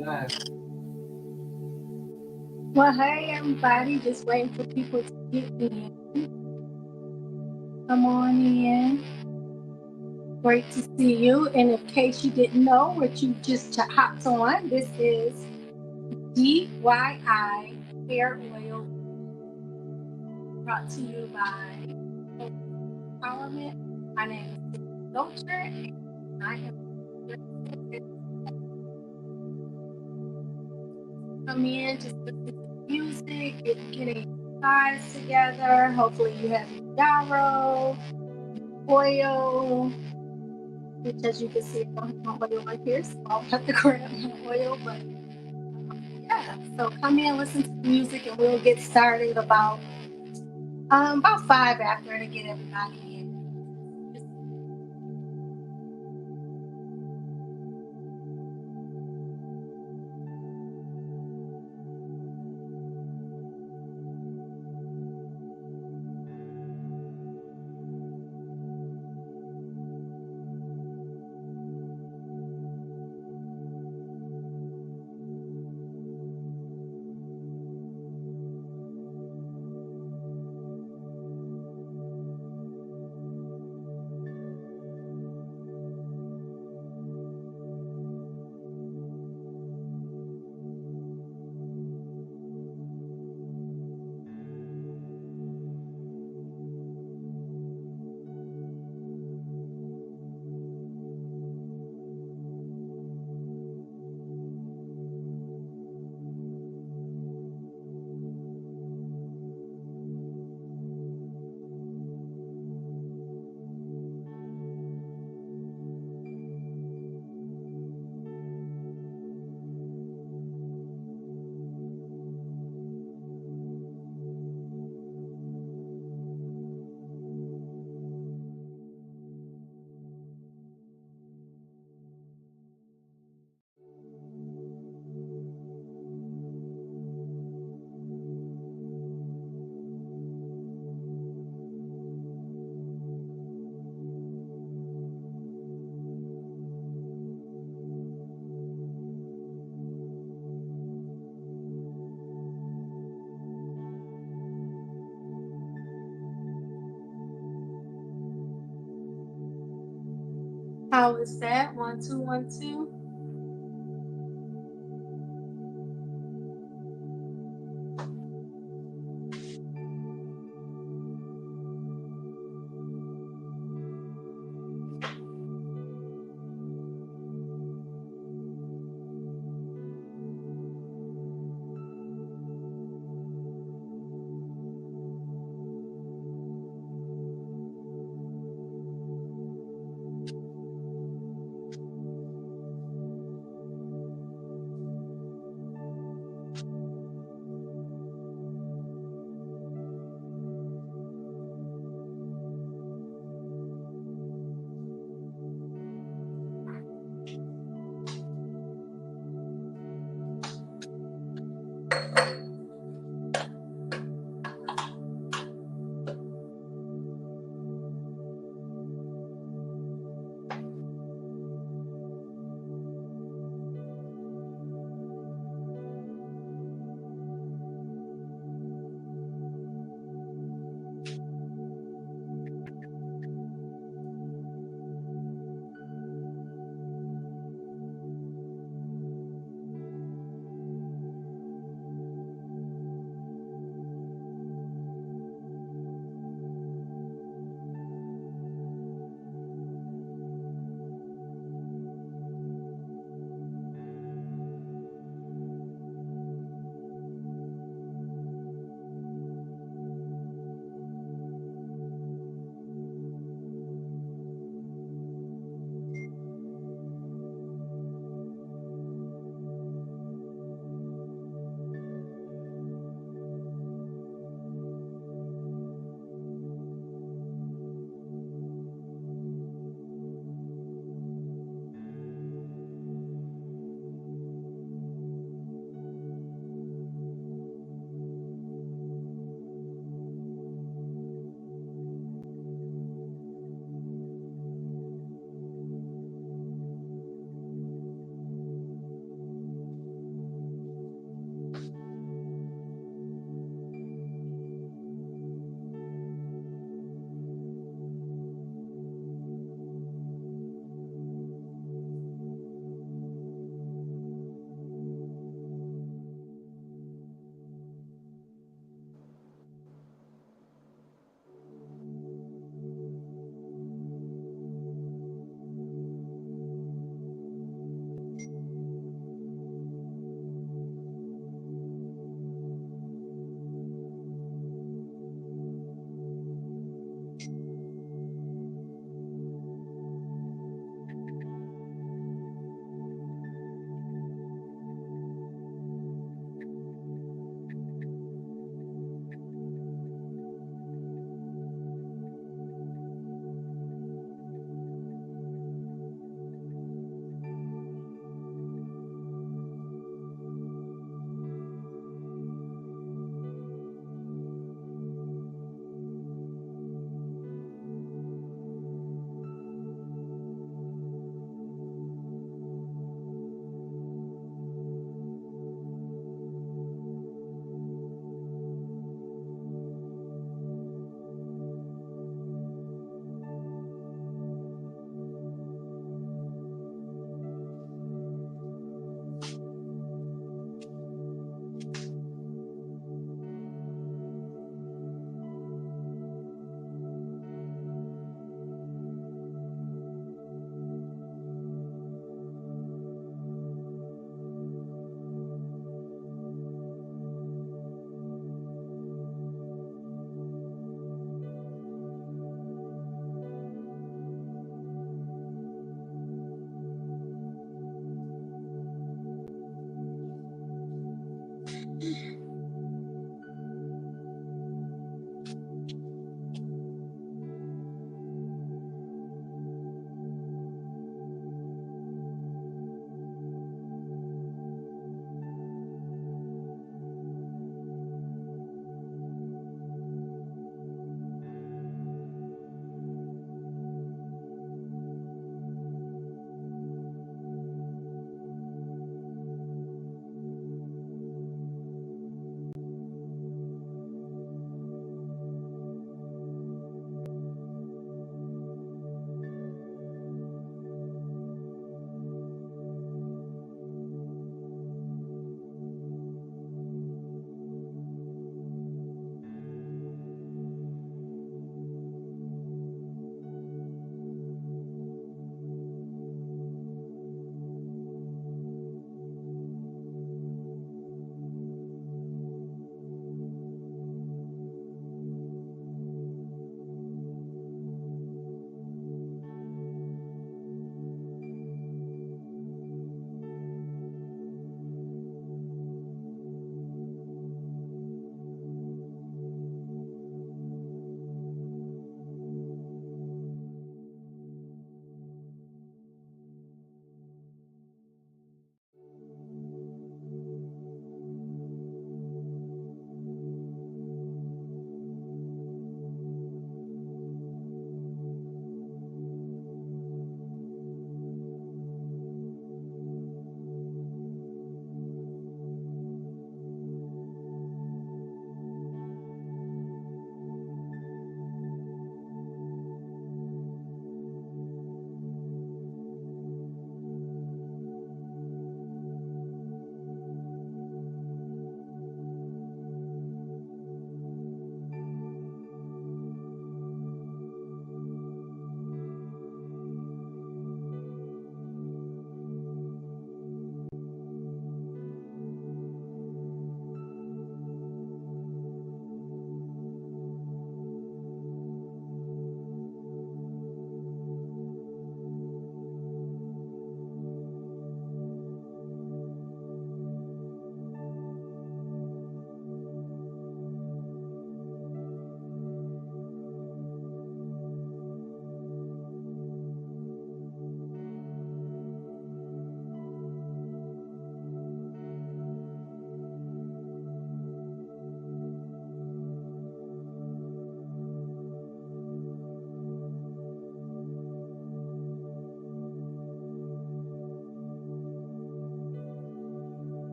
Well, hey everybody, just waiting for people to get in. Come on in. Great to see you. And in case you didn't know what you just hopped on, this is DYI Hair Oil brought to you by Empowerment. My name is Dolcher and I am come in, just listen to music, getting vibes together. Hopefully you have your yarrow, oil, which as you can see, I don't have my oil right here, so I'll have to grab my oil. But yeah, so come in, listen to the music, and we'll get started about 5 after to get everybody in. How is that? 1 2 1 2.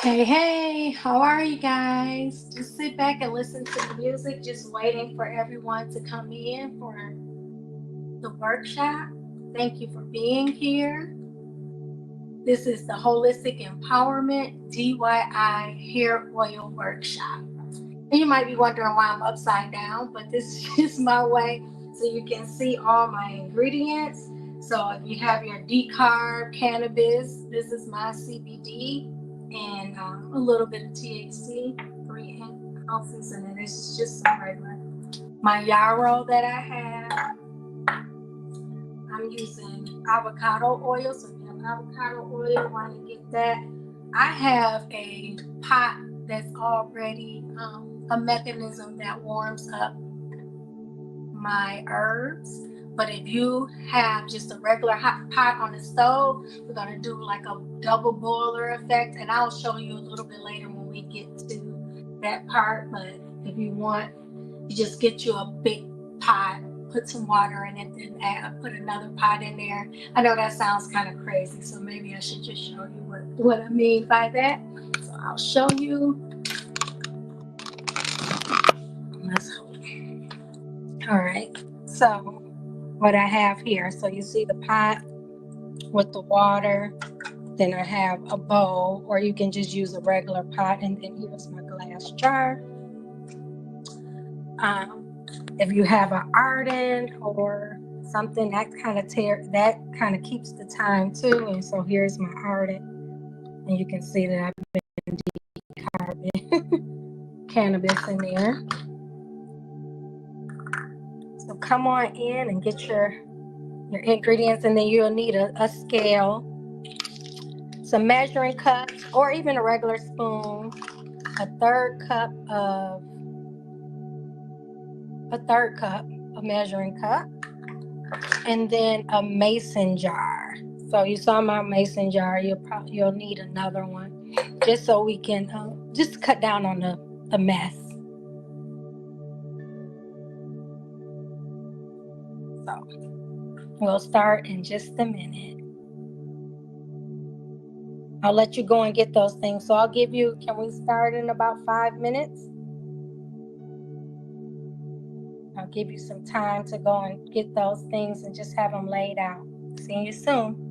Hey, hey, how are you guys? Just sit back and listen to the music, just waiting for everyone to come in for the workshop. Thank you for being here. This is the Holistic Empowerment DYI Hair Oil Workshop. And you might be wondering why I'm upside down, but this is just my way so you can see all my ingredients. So if you have your decarb cannabis, this is my CBD and a little bit of THC, 3 ounces, and then this is just some regular. My yarrow that I have, I'm using avocado oil. So if you have avocado oil, want to get that. I have a pot that's already a mechanism that warms up my herbs. But if you have just a regular hot pot on the stove, we're going to do like a double boiler effect. And I'll show you a little bit later when we get to that part. But if you want, you just get you a big pot, put some water in it, then put another pot in there. I know that sounds kind of crazy, so maybe I should just show you what I mean by that. So I'll show you. All right, so what I have here, so you see the pot with the water, then I have a bowl, or you can just use a regular pot, and then here's my glass jar. If you have an ardent or something that kind of keeps the time too, and so here's my ardent, and you can see that I've been decarbing cannabis in there. So come on in and get your ingredients, and then you'll need a scale, some measuring cups, or even a regular spoon, a third cup, a measuring cup, and then a mason jar. So you saw my mason jar. You'll need another one, just so we can just cut down on the mess. So we'll start in just a minute. I'll let you go and get those things. So can we start in about 5 minutes? I'll give you some time to go and get those things and just have them laid out. See you soon.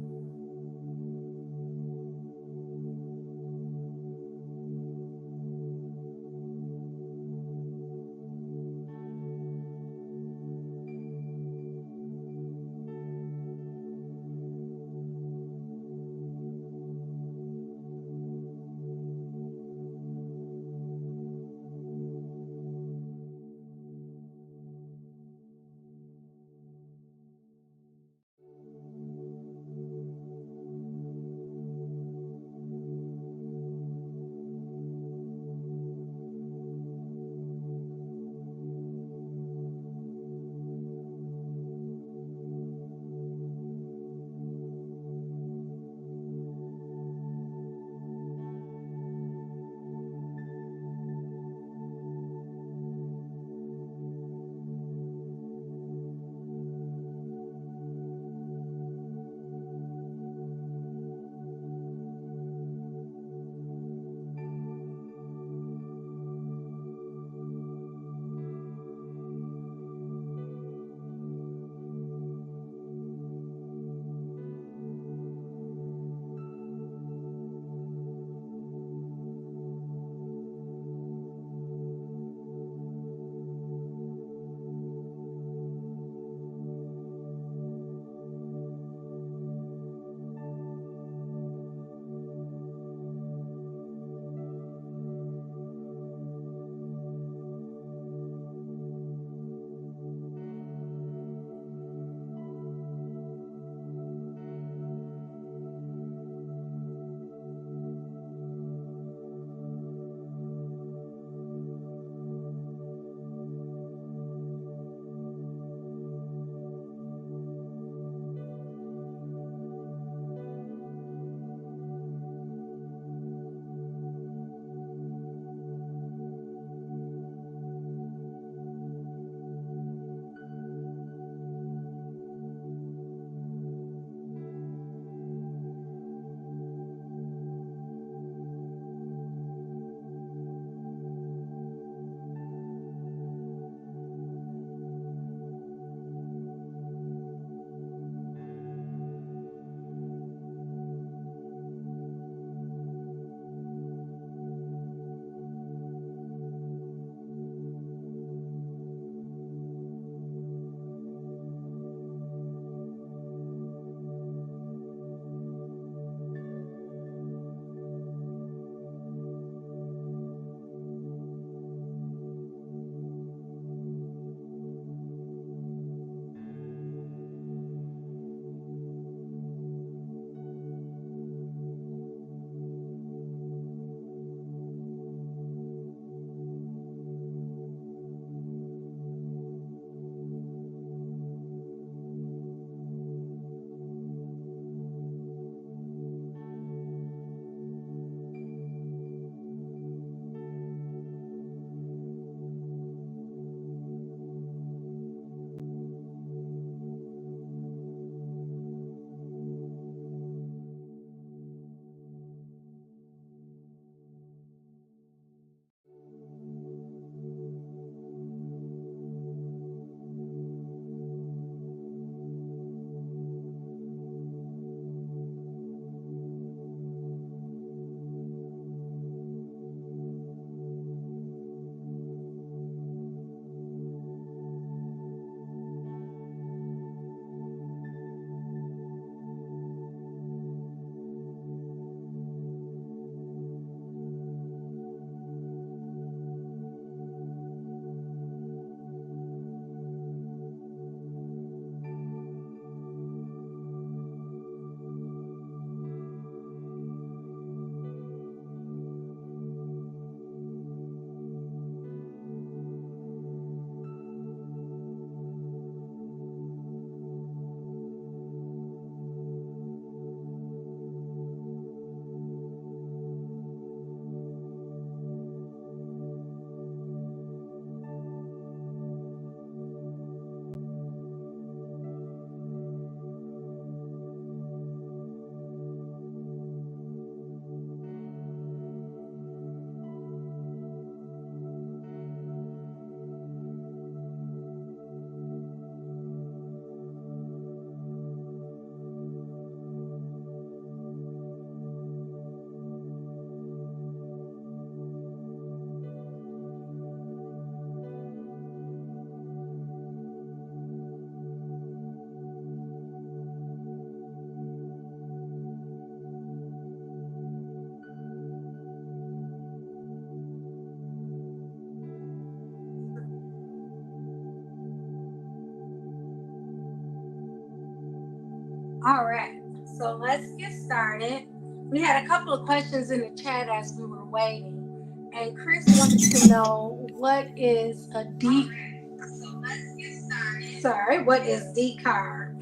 All right, so let's get started. We had a couple of questions in the chat as we were waiting, and Chris wanted to know what is a D. So let's get started. Sorry, what is decarb?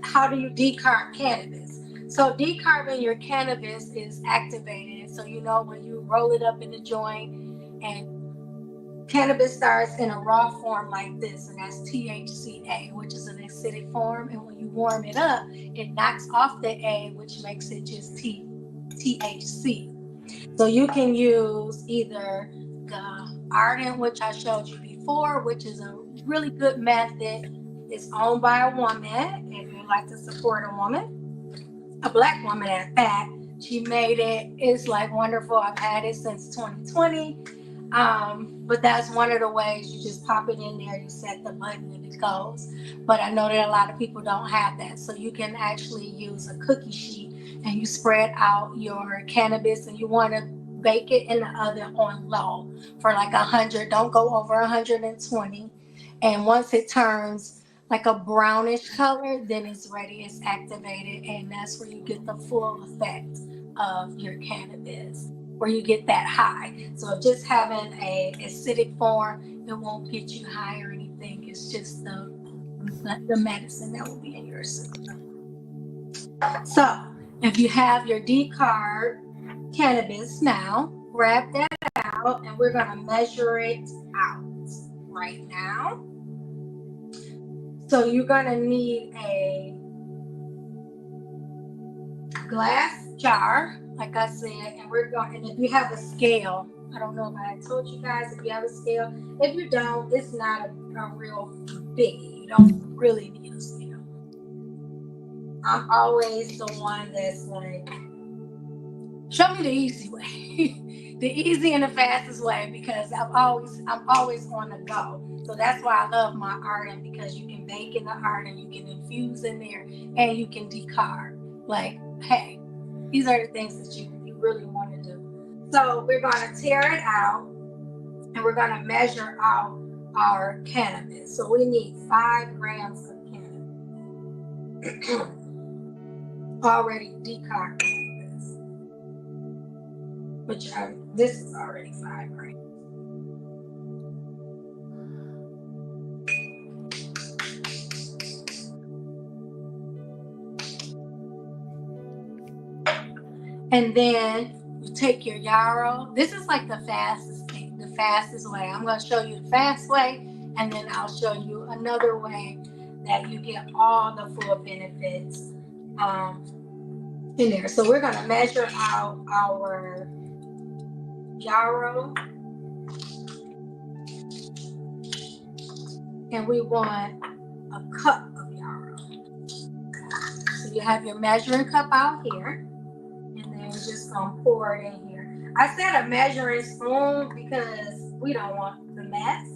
How do you decarb cannabis? So decarbing your cannabis is activated. So you know when you roll it up in the joint and cannabis starts in a raw form like this, and that's THCA, which is an acidic form. And when you warm it up, it knocks off the A, which makes it just THC. So you can use either the ardent, which I showed you before, which is a really good method. It's owned by a woman, if you'd like to support a woman, a black woman at that. She made it. It's like wonderful. I've had it since 2020. But that's one of the ways. You just pop it in there, you set the button, and it goes. But I know that a lot of people don't have that. So you can actually use a cookie sheet and you spread out your cannabis, and you want to bake it in the oven on low for like 100. Don't go over 120. And once it turns like a brownish color, then it's ready, it's activated, and that's where you get the full effect of your cannabis, where you get that high. So just having a acidic form, it won't get you high or anything. It's just the medicine that will be in your system. So if you have your decarb cannabis now, grab that out, and we're going to measure it out right now. So you're going to need a glass jar, like I said, and if you have a scale, I don't know if I told you guys if you have a scale. If you don't, it's not a real biggie. You don't really need a scale. I'm always the one that's like, show me the easy way, the easy and the fastest way, because I'm always on the go. So that's why I love my ardent, because you can bake in the ardent, you can infuse in there, and you can decarb. Like, hey, these are the things that you really want to do. So we're going to tear it out, and we're going to measure out our cannabis. So we need 5 grams of cannabis, already decarb cannabis, which this is already 5 grams. And then you take your yarrow. This is like the fastest way. I'm going to show you the fast way, and then I'll show you another way that you get all the full benefits in there. So we're going to measure out our yarrow, and we want a cup of yarrow. So you have your measuring cup out here, and then you're just going to pour it in here. I said a measuring spoon because we don't want the mess.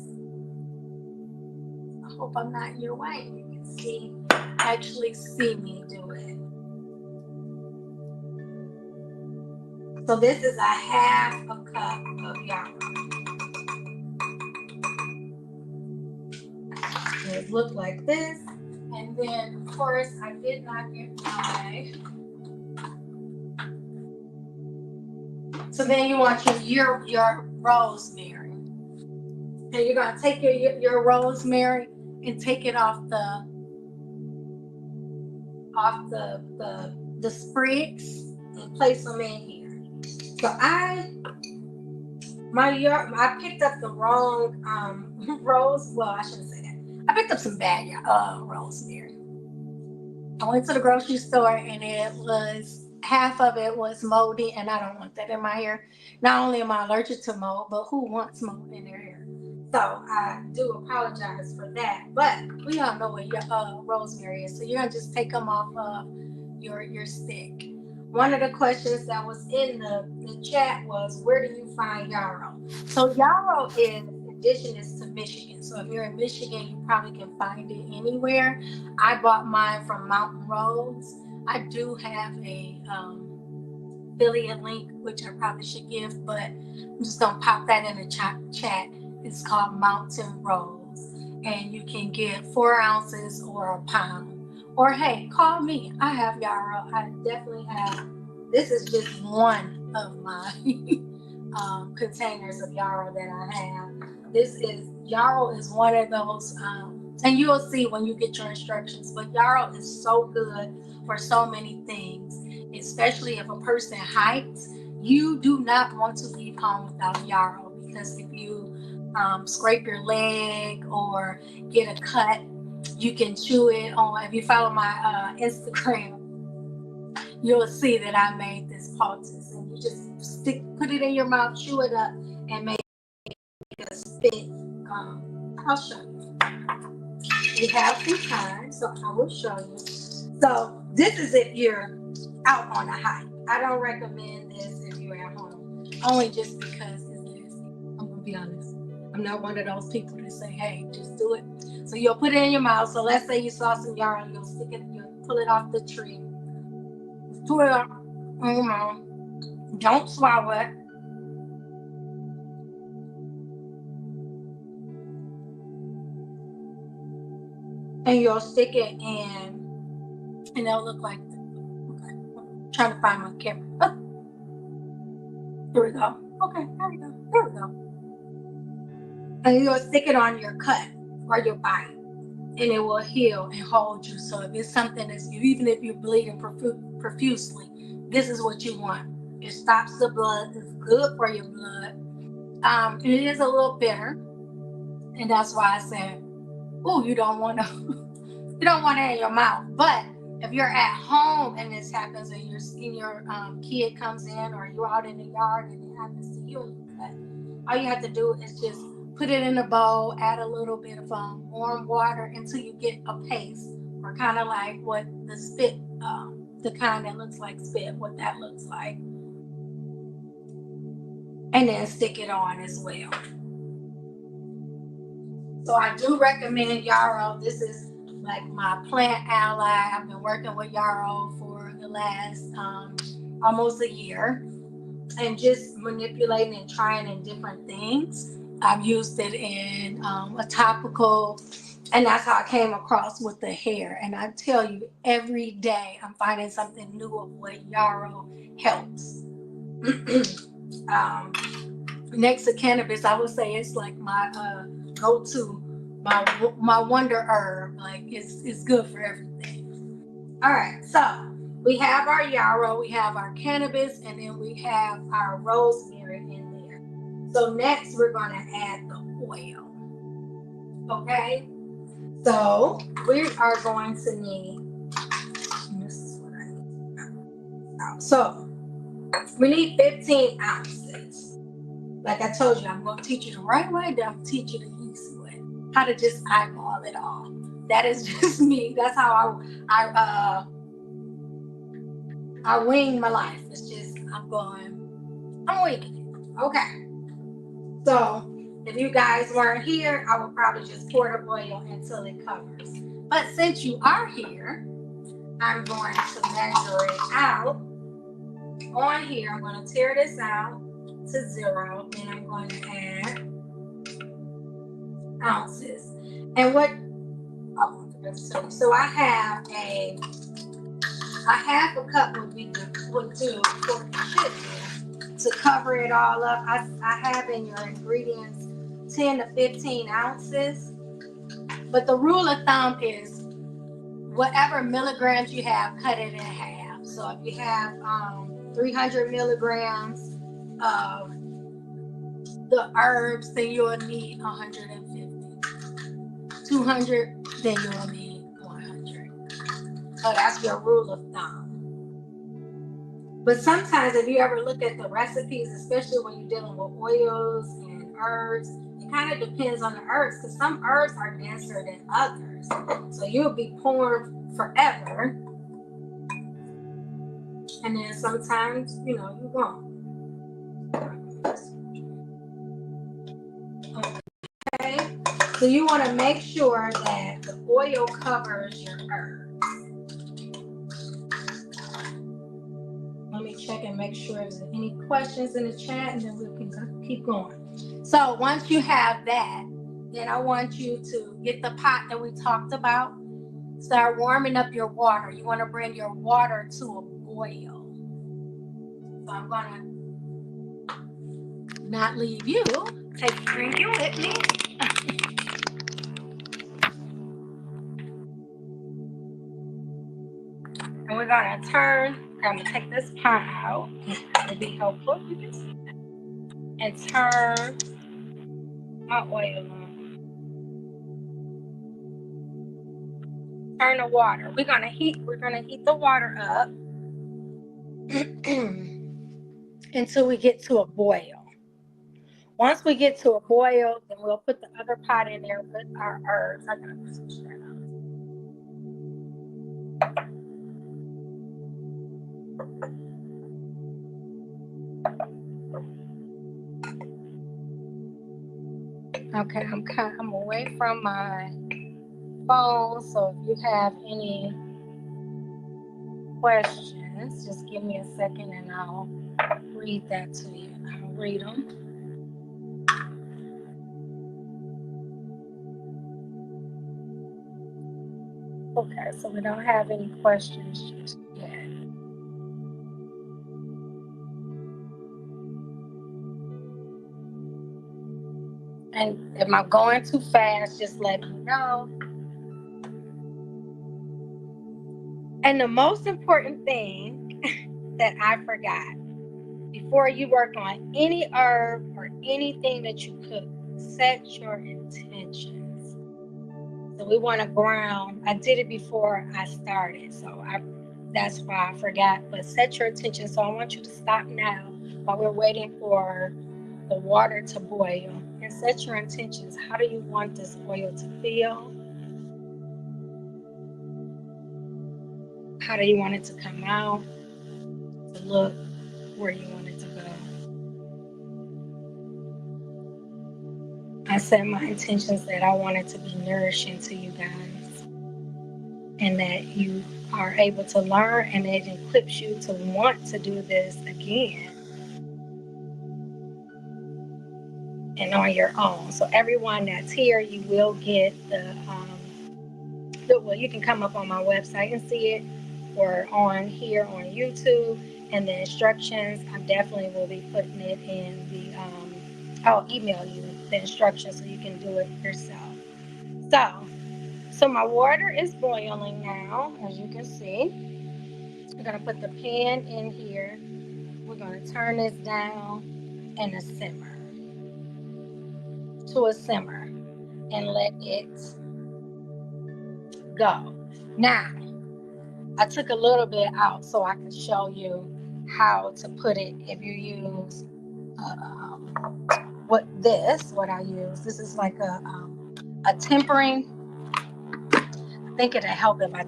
I hope I'm not in your way. You can actually see me do it. So this is a half a cup of yarrow. It looked like this. And then, of course, I did not get my... So then you want your rosemary. And you're going to take your rosemary and take it off the sprigs and place them in here. So I picked up the wrong rose. Well, I shouldn't say that. I picked up some bad rosemary. I went to the grocery store, and half of it was moldy, and I don't want that in my hair. Not only am I allergic to mold, but who wants mold in their hair? So I do apologize for that. But we all know what your rosemary is. So you're gonna just take them off of your stick. One of the questions that was in the chat was, where do you find yarrow? So yarrow is indigenous to Michigan. So if you're in Michigan, you probably can find it anywhere. I bought mine from Mountain Roads. I do have a affiliate link, which I probably should give, but I'm just gonna pop that in the chat. It's called Mountain Roads, and you can get 4 ounces or a pound. Or hey, call me. I have yarrow. I definitely have. This is just one of my containers of yarrow that I have. Yarrow is one of those, and you'll see when you get your instructions. But yarrow is so good for so many things, especially if a person hikes. You do not want to leave home without yarrow, because if you scrape your leg or get a cut, you can chew it on. If you follow my Instagram, you'll see that I made this poultice, and you just put it in your mouth, chew it up, and make a spit. I'll show you. We have some time, so I will show you. So this is if you're out on a hike. I don't recommend this if you're at home, only just because it's nasty. I'm gonna be honest. I'm not one of those people that say, "Hey, just do it." So you'll put it in your mouth. So let's say you saw some yarrow, you'll stick it, you'll pull it off the tree, pull it up in your mouth. Don't swallow it. And you'll stick it in, and it'll look like this. Okay, I'm trying to find my camera. Oh, here we go. Okay, there we go. There we go. And you'll stick it on your cut or your bite, and it will heal and hold you. So if it's something that's, even if you're bleeding profusely, this is what you want. It stops the blood. It's good for your blood. It is a little bitter, and that's why I said, "Oh, you don't want to, you don't want it in your mouth." But if you're at home and this happens, and your kid comes in, or you're out in the yard and it happens to you, and you cut, all you have to do is just put it in a bowl, add a little bit of warm water until you get a paste, or kind of like what the spit, the kind that looks like spit, what that looks like. And then stick it on as well. So I do recommend yarrow. This is like my plant ally. I've been working with yarrow for the last almost a year, and just manipulating and trying in different things. I've used it in a topical, and that's how I came across with the hair. And I tell you, every day I'm finding something new of what yarrow helps. Next to cannabis, I would say it's like my go-to, my wonder herb. Like it's good for everything. All right, so we have our yarrow, we have our cannabis, and then we have our rosemary in there. So next we're going to add the oil. Okay, so we are going to need, this is what I need. So we need 15 ounces. Like I told you, I'm going to teach you the right way, then I'm going to teach you the easy way. How to just eyeball it all. That is just me. That's how I wing my life. It's just, I'm winging it. Okay. So if you guys weren't here, I would probably just pour the oil until it covers. But since you are here, I'm going to measure it out. On here, I'm going to tear this out to 0, and I'm going to add ounces. And what so I have a half a cup would do for to cover it all up. I have in your ingredients 10 to 15 ounces, but the rule of thumb is whatever milligrams you have, cut it in half. So if you have 300 milligrams of the herbs, then you'll need 150. 200, then you'll need 100. So that's your rule of thumb. But sometimes if you ever look at the recipes, especially when you're dealing with oils and herbs, it kind of depends on the herbs, because some herbs are denser than others. So you'll be pouring forever. And then sometimes, you won't. Okay, so you want to make sure that the oil covers your herbs. Let me check and make sure there's any questions in the chat, and then we can keep going. So once you have that, then I want you to get the pot that we talked about, start warming up your water. You want to bring your water to a boil. So I'm gonna not leave you. Take a drink you with me. And we're gonna turn. I'm gonna take this pot out. It'll be helpful. You can see that. And turn my oil on. Turn the water. We're gonna heat the water up until we get to a boil. Once we get to a boil, then we'll put the other pot in there with our herbs. I'm gonna switch that out. Okay, I'm away from my phone, so if you have any questions, just give me a second and I'll read that to you. I'll read them. Okay, so we don't have any questions just yet. And if I'm going too fast, just let me know. And the most important thing that I forgot, before you work on any herb or anything that you cook, set your intentions. So we want to ground. I did it before I started, so that's why I forgot. But set your intention. So I want you to stop now while we're waiting for the water to boil, and set your intentions. How do you want this oil to feel? How do you want it to come out? To look, where you want it to go. I set my intentions that I want it to be nourishing to you guys, and that you are able to learn, and it equips you to want to do this again and on your own. So everyone that's here, you will get well, you can come up on my website and see it, or on here on YouTube, and the instructions. I definitely will be putting it in the I'll email you the instructions so you can do it yourself. So my water is boiling now, as you can see. I'm gonna put the pan in here. We're gonna turn this down and to a simmer and let it go. Now, I took a little bit out so I could show you how to put it. If you use what I use, this is like a tempering. I think it'll help if I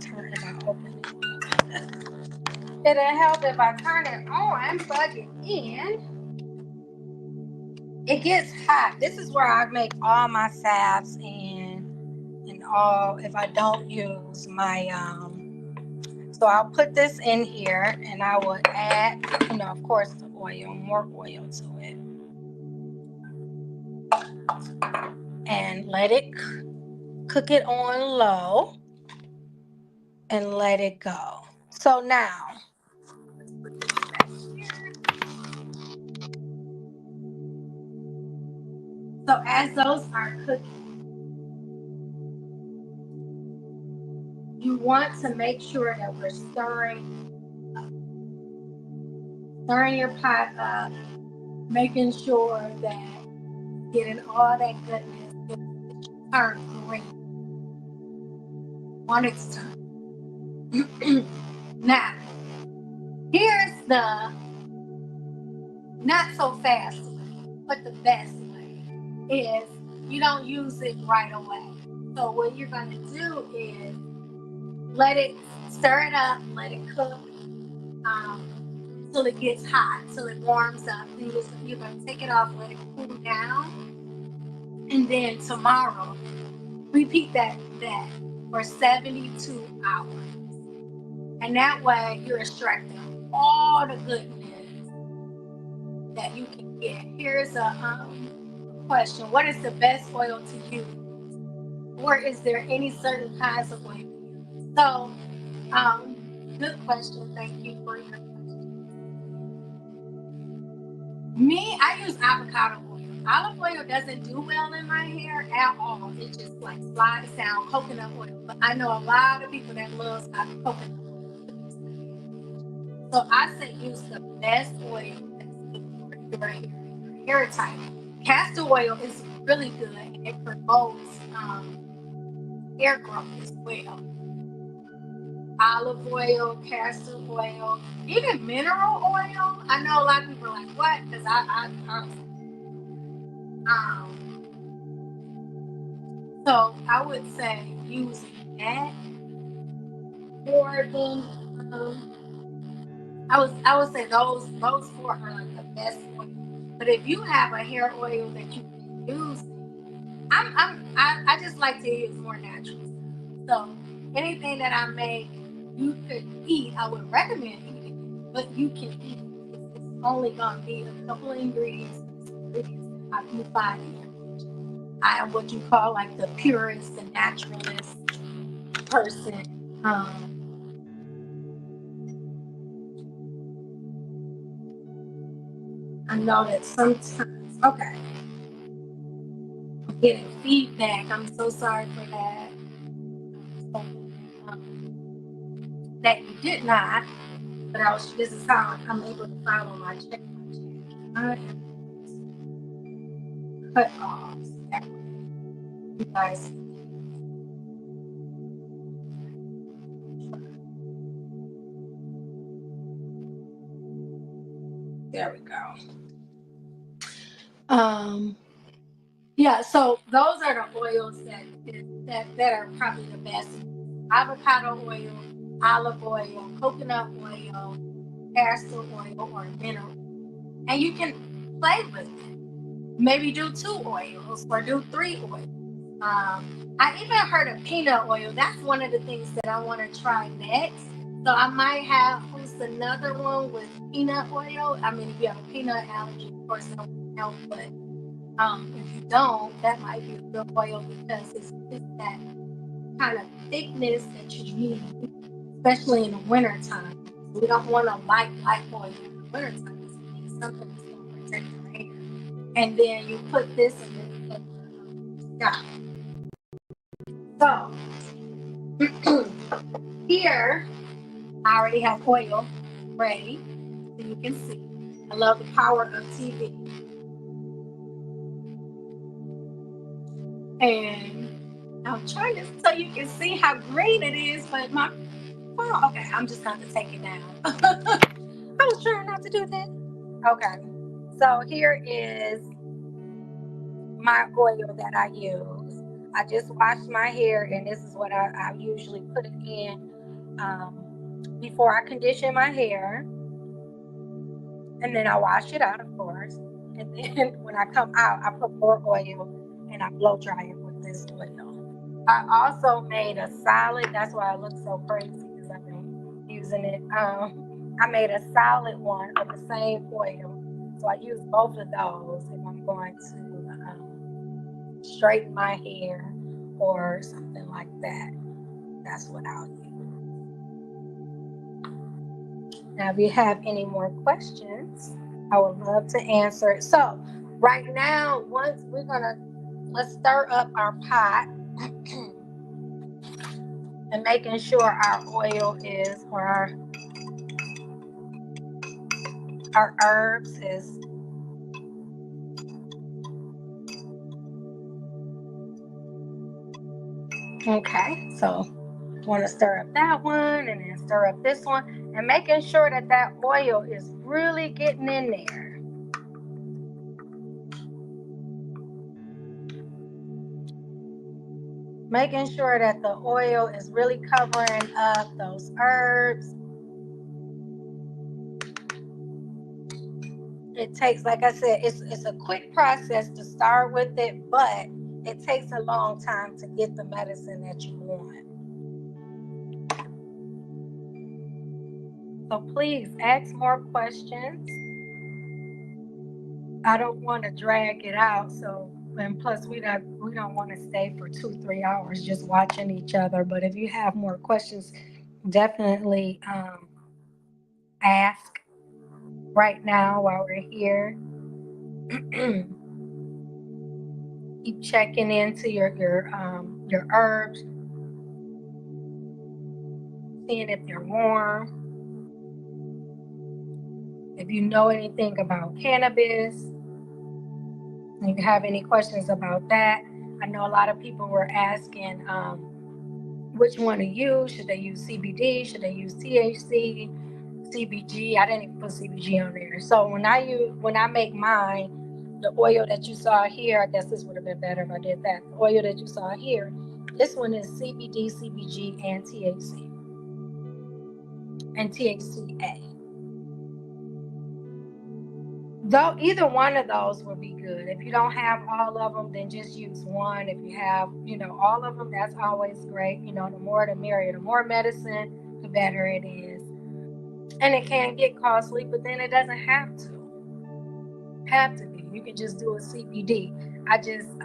open it. It'll help if I turn it on, plug it in. It gets hot. This is where I make all my salves and all, if I don't use my so I'll put this in here, and I will add, of course, the oil, more oil to it, and let it cook it on low and let it go. So now, let's put this back here. So as those are cooking, you want to make sure that we're stirring your pot up, making sure that getting all that goodness, turn green. Want it to turn. Now, here's the not so fast way, but the best way is you don't use it right away. So what you're going to do is let it stir it up, let it cook till it gets hot, till it warms up. Then you're going to take it off, let it cool down, and then tomorrow repeat that for 72 hours. And that way you're extracting all the goodness that you can get. Here's a question. What is the best oil to use? Or is there any certain kinds of oil you use? So, good question. Thank you for your question. Me, I use avocado oil. Olive oil doesn't do well in my hair at all. It just like slides down. Coconut oil. But I know a lot of people that love coconut oil. So I say use the best oil that's good for your hair type. Castor oil is really good and it promotes hair growth as well. Olive oil, castor oil, even mineral oil. I know a lot of people are like, what? Because so I would say using that more than I would say those four are like the best oil. But if you have a hair oil that you can use, I just like to use more natural stuff. So anything that I make, you could eat. I would recommend eating, but you can eat. It's only gonna be a couple of ingredients. I can find in here. I am what you call like the purist, the naturalist person. I know that sometimes, okay, I'm getting feedback. I'm so sorry for that. That you did not, but this is how I'm able to follow my check. I am cut off. You guys. There we go. Yeah, so those are the oils that are probably the best. Avocado oil, olive oil, coconut oil, castor oil, or mineral. And you can play with it. Maybe do 2 oils or do 3 oils. I even heard of peanut oil. That's one of the things that I want to try next. So I might have host another one with peanut oil. I mean, if you have a peanut allergy, of course, that won't help. But if you don't, that might be a good oil because it's that kind of thickness that you need, especially in the wintertime. We don't want a light oil in the wintertime. We need something that's going to protect your hair. And then you put this in the scalp. So here I already have oil ready, so you can see. I love the power of TV. And I'm trying to so you can see how green it is, but my phone, okay, I'm just going to take it down. I was trying not to do that. Okay, so here is my oil that I use. I just washed my hair, and this is what I usually put it in before I condition my hair. And then I wash it out, of course. And then when I come out, I put more oil and I blow dry it with this oil. I also made a solid, that's why I look so crazy because I've been using it. I made a solid one of the same oil. So I use both of those if I'm going to straighten my hair or something like that. That's what I'll use. Now, if you have any more questions, I would love to answer it. So right now, let's stir up our pot and making sure our oil is, or our herbs is okay. So want to stir up that one and then stir up this one and making sure that oil is really getting in there. Making sure that the oil is really covering up those herbs. It takes, like I said, it's a quick process to start with it, but it takes a long time to get the medicine that you want. So please ask more questions. I don't want to drag it out, so And plus, we don't want to stay for 2-3 hours just watching each other. But if you have more questions, definitely ask right now while we're here. Keep checking into your herbs, seeing if they're warm. If you know anything about cannabis, and you have any questions about that, I know a lot of people were asking which one to use. Should they use CBD? Should they use THC? CBG? I didn't even put CBG on there. So when I make mine, the oil that you saw here, I guess this would have been better if I did that. The oil that you saw here, this one is CBD, CBG, and THC, and THCA. Though either one of those will be good. If you don't have all of them, then just use one. If you have, all of them, that's always great. The more the merrier. The more medicine, the better it is. And it can get costly, but then it doesn't have to be. You can just do a CBD. I just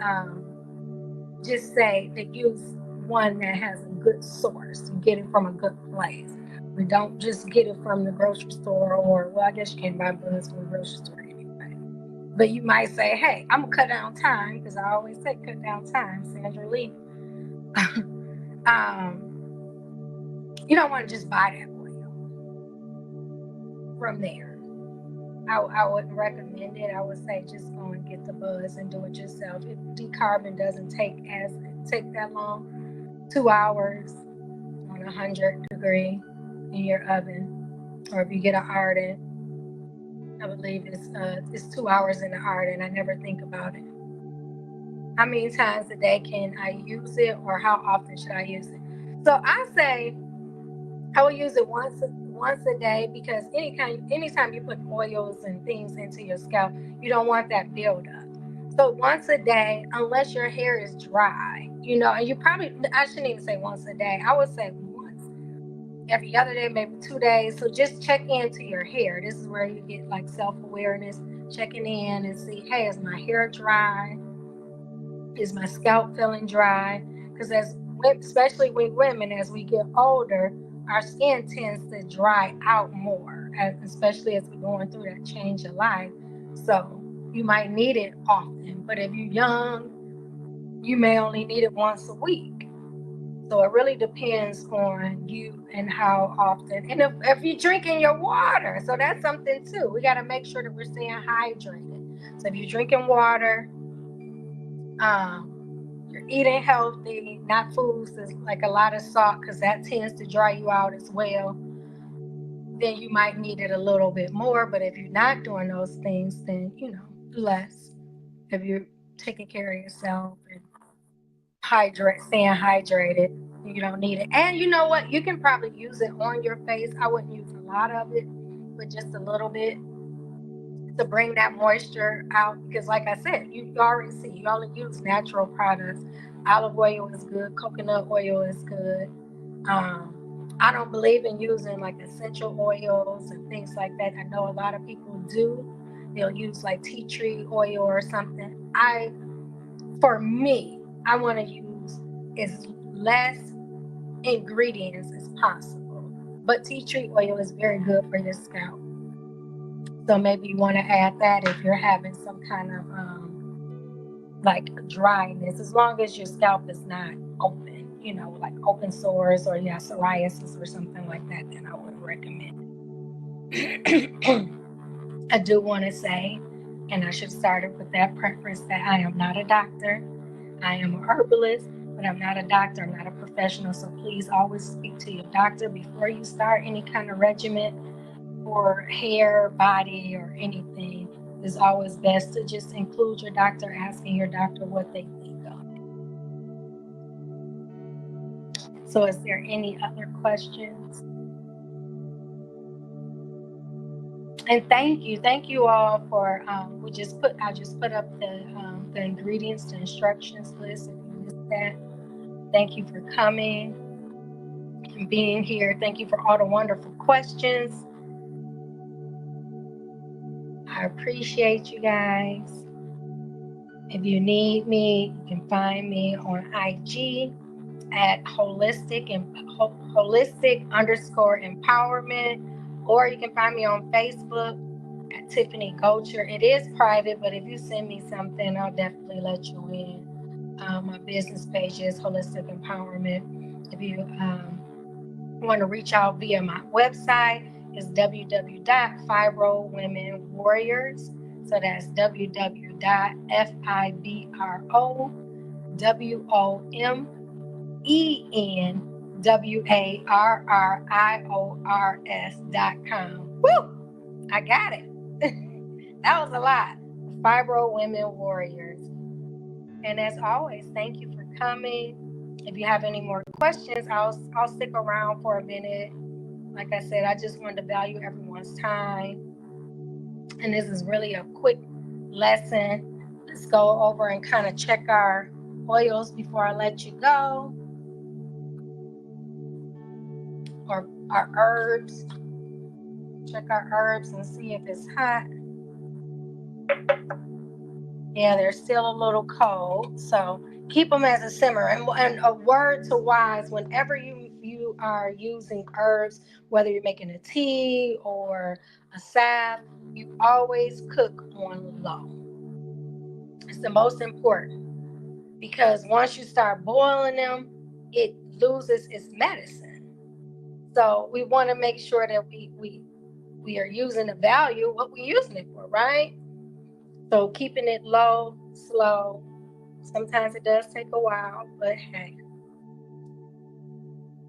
say to use one that has a good source. You get it from a good place. We don't just get it from the grocery store, or I guess you can buy buds from the grocery store anyway. But you might say, hey, I'm gonna cut down time, because I always say cut down time, Sandra Lee. You don't want to just buy that oil from there. I wouldn't recommend it. I would say just go and get the buds and do it yourself. If decarbon doesn't take that long, 2 hours on 100 degree in your oven, or if you get an ardent, I believe it's 2 hours in the ardent. I never think about it. How many times a day can I use it, or how often should I use it? So I say I will use it once a day, because anytime you put oils and things into your scalp, you don't want that buildup. So once a day, unless your hair is dry, and you probably, I shouldn't even say once a day. I would say once every other day, maybe 2 days. So just check into your hair. This is where you get like self-awareness, checking in and see, hey, is my hair dry? Is my scalp feeling dry? Because especially with women, as we get older, our skin tends to dry out more, especially as we're going through that change of life. So you might need it often, but if you're young, you may only need it once a week. So it really depends on you and how often, and if you're drinking your water. So that's something too. We got to make sure that we're staying hydrated. So if you're drinking water, you're eating healthy, not foods like a lot of salt, because that tends to dry you out as well, then you might need it a little bit more. But if you're not doing those things, then less. If you're taking care of yourself and staying hydrated, you don't need it. And you know what, you can probably use it on your face. I wouldn't use a lot of it, but just a little bit to bring that moisture out, because like I said, you already see, you only use natural products. Olive oil is good, coconut oil is good. I don't believe in using like essential oils and things like that. I know a lot of people do. They'll use like tea tree oil or something. For me, I want to use as less ingredients as possible. But tea tree oil is very good for your scalp. So maybe you want to add that if you're having some kind of like dryness, as long as your scalp is not open, like open sores, or you have psoriasis or something like that, then I would recommend it. I do want to say, and I should start it with that preference, that I am not a doctor. I am a herbalist, but I'm not a doctor. I'm not a professional. So please always speak to your doctor before you start any kind of regimen for hair, body, or anything. It's always best to just include your doctor, asking your doctor what they think of it. So is there any other questions? And thank you all for I just put up the ingredients, the instructions list. If you missed that, thank you for coming and being here. Thank you for all the wonderful questions. I appreciate you guys. If you need me, you can find me on IG at holistic_empowerment, or you can find me on Facebook at Tiffany Gocher. It is private, but if you send me something, I'll definitely let you in. My business page is Holistic Empowerment. If you want to reach out via my website, it's www.fibrowomenwarriors. So that's www.fibrowomenwarriors.com. Woo! I got it. That was a lot. Fibro Women Warriors. And as always, thank you for coming. If you have any more questions, I'll stick around for a minute. Like I said, I just wanted to value everyone's time. And this is really a quick lesson. Let's go over and kind of check our oils before I let you go. Or our herbs. Check our herbs and see if it's hot. Yeah, they're still a little cold. So keep them as a simmer. And a word to wise, whenever you are using herbs, whether you're making a tea or a salve, you always cook on low. It's the most important, because once you start boiling them, it loses its medicine. So we want to make sure that we are using the value, what we're using it for, right? So keeping it low, slow. Sometimes it does take a while, but hey,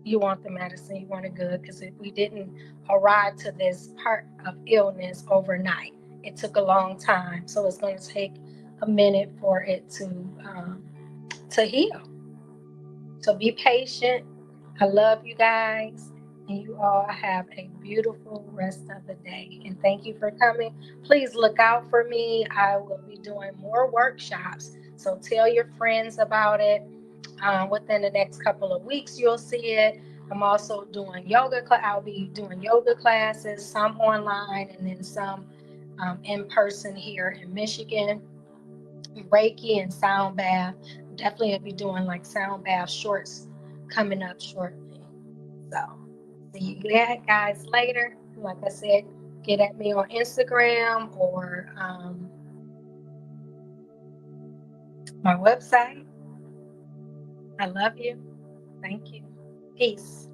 you want the medicine, you want it good, because if we didn't arrive to this part of illness overnight, it took a long time. So it's going to take a minute for it to heal. So be patient. I love you guys, and you all have a beautiful rest of the day. And thank you for coming. Please look out for me. I will be doing more workshops. So tell your friends about it. Within the next couple of weeks, you'll see it. I'm also doing yoga. I'll be doing yoga classes, some online and then some in person here in Michigan. Reiki and sound bath. Definitely, I'll be doing like sound bath shorts coming up shortly. So see you guys later. Like I said, get at me on Instagram or my website. I love you. Thank you. Peace.